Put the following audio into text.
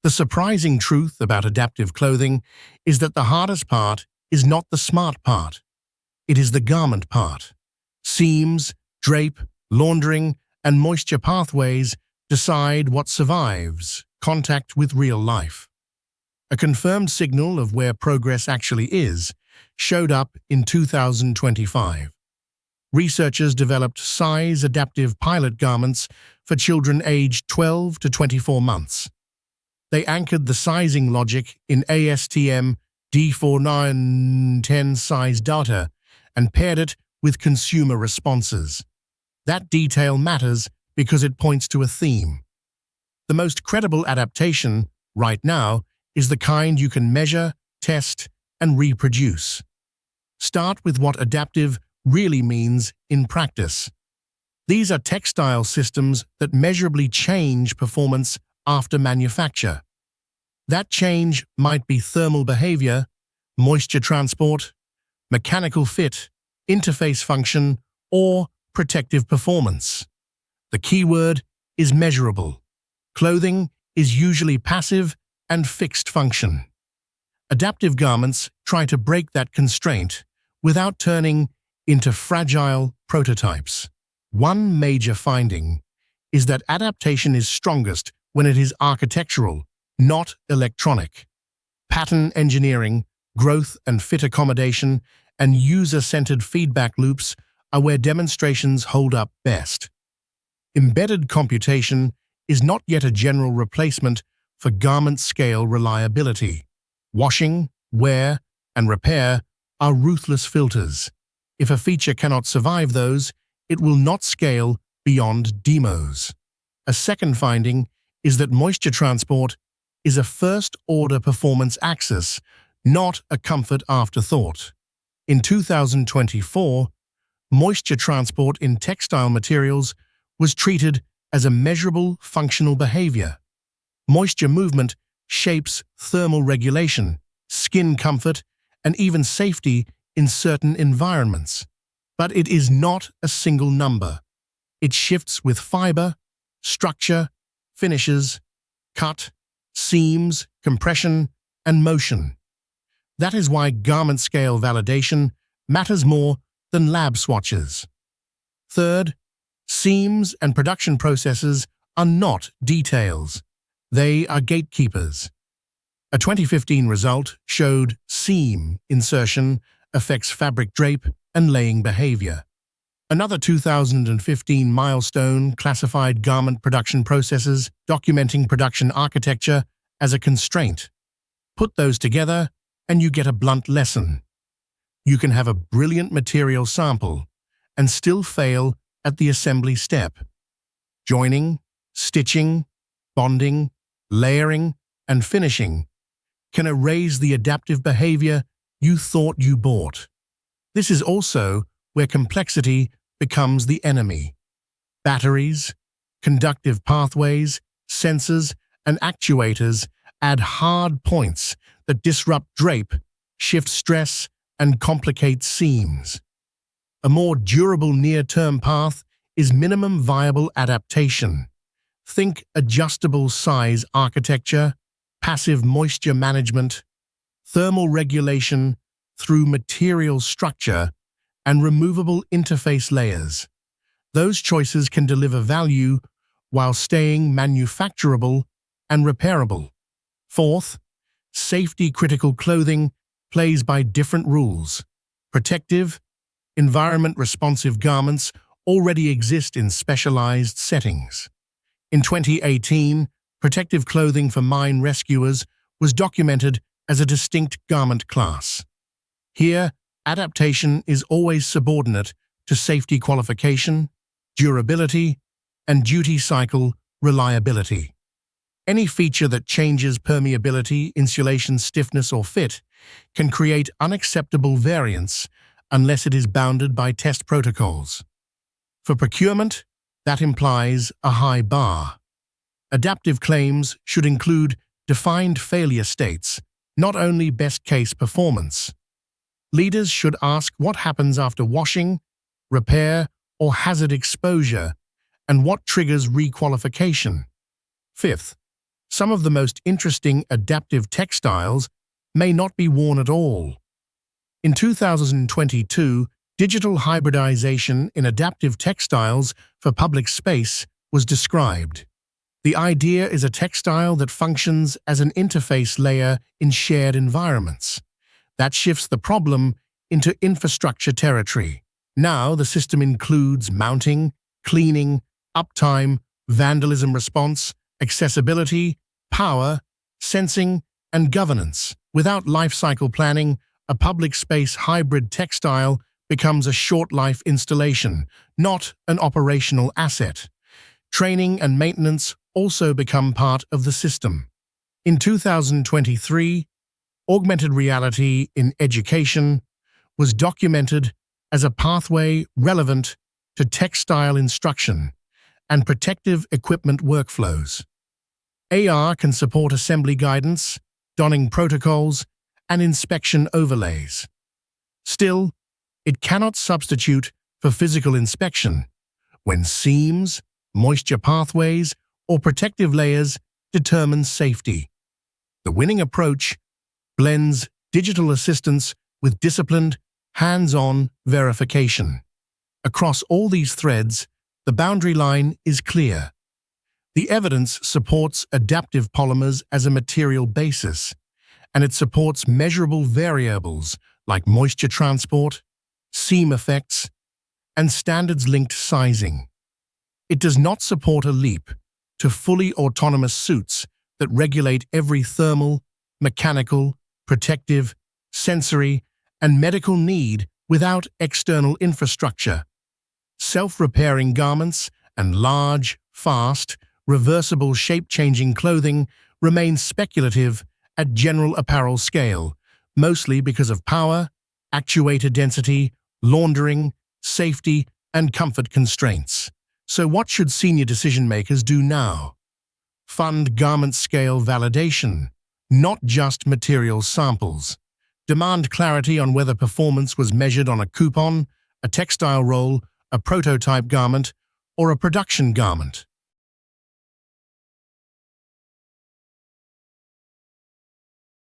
The surprising truth about adaptive clothing is that the hardest part is not the smart part. It is the garment part. Seams, drape, laundering, and moisture pathways decide what survives contact with real life. A confirmed signal of where progress actually is showed up in 2025. Researchers developed size-adaptive pilot garments for children aged 12 to 24 months. They anchored the sizing logic in ASTM D4910 size data and paired it with consumer responses. That detail matters because it points to a theme. The most credible adaptation, right now, is the kind you can measure, test, and reproduce. Start with what adaptive really means in practice. These are textile systems that measurably change performance after manufacture. That change might be thermal behavior, moisture transport, mechanical fit, interface function, or protective performance. The keyword is measurable. Clothing is usually passive and fixed function. Adaptive garments try to break that constraint without turning into fragile prototypes. One major finding is that adaptation is strongest when it is architectural, not electronic. Pattern engineering, growth and fit accommodation, and user-centered feedback loops are where demonstrations hold up best. Embedded computation is not yet a general replacement for garment-scale reliability. Washing, wear, and repair are ruthless filters. If a feature cannot survive those, it will not scale beyond demos. A second finding is that moisture transport is a first-order performance axis, not a comfort afterthought. In 2024, moisture transport in textile materials was treated as a measurable functional behavior. Moisture movement shapes thermal regulation, skin comfort, and even safety in certain environments. But it is not a single number. It shifts with fiber, structure, finishes, cut, seams, compression, and motion. That is why garment scale validation matters more than lab swatches. Third, seams and production processes are not details. They are gatekeepers. A 2015 result showed seam insertion affects fabric drape and laying behavior. Another 2015 milestone classified garment production processes, documenting production architecture as a constraint. Put those together, and you get a blunt lesson. You can have a brilliant material sample and still fail at the assembly step. Joining, stitching, bonding, layering, and finishing can erase the adaptive behavior you thought you bought. This is also where complexity becomes the enemy. Batteries, conductive pathways, sensors, and actuators add hard points that disrupt drape, shift stress, and complicate seams. A more durable near-term path is minimum viable adaptation. Think adjustable size architecture, passive moisture management, thermal regulation through material structure, and removable interface layers. Those choices can deliver value while staying manufacturable and repairable. Fourth, safety-critical clothing plays by different rules. Protective, environment-responsive garments already exist in specialized settings. In 2018, protective clothing for mine rescuers was documented as a distinct garment class. Here, adaptation is always subordinate to safety qualification, durability, and duty cycle reliability. Any feature that changes permeability, insulation, stiffness, or fit can create unacceptable variance unless it is bounded by test protocols. For procurement, that implies a high bar. Adaptive claims should include defined failure states, not only best-case performance. Leaders should ask what happens after washing, repair, or hazard exposure, and what triggers requalification. Fifth, some of the most interesting adaptive textiles may not be worn at all. In 2022, digital hybridization in adaptive textiles for public space was described. The idea is a textile that functions as an interface layer in shared environments. That shifts the problem into infrastructure territory. Now the system includes mounting, cleaning, uptime, vandalism response, accessibility, power, sensing, and governance. Without lifecycle planning, a public space hybrid textile becomes a short-life installation, not an operational asset. Training and maintenance also become part of the system. In 2023, augmented reality in education was documented as a pathway relevant to textile instruction and protective equipment workflows. AR can support assembly guidance, donning protocols, and inspection overlays. Still, it cannot substitute for physical inspection when seams, moisture pathways, or protective layers determine safety. The winning approach blends digital assistance with disciplined, hands-on verification. Across all these threads, the boundary line is clear. The evidence supports adaptive polymers as a material basis, and it supports measurable variables like moisture transport, seam effects, and standards-linked sizing. It does not support a leap to fully autonomous suits that regulate every thermal, mechanical, protective, sensory, and medical need without external infrastructure. Self-repairing garments and large, fast, reversible shape-changing clothing remain speculative at general apparel scale, mostly because of power, actuator density, laundering, safety, and comfort constraints. So what should senior decision-makers do now? Fund garment-scale validation, not just material samples. Demand clarity on whether performance was measured on a coupon, a textile roll, a prototype garment, or a production garment.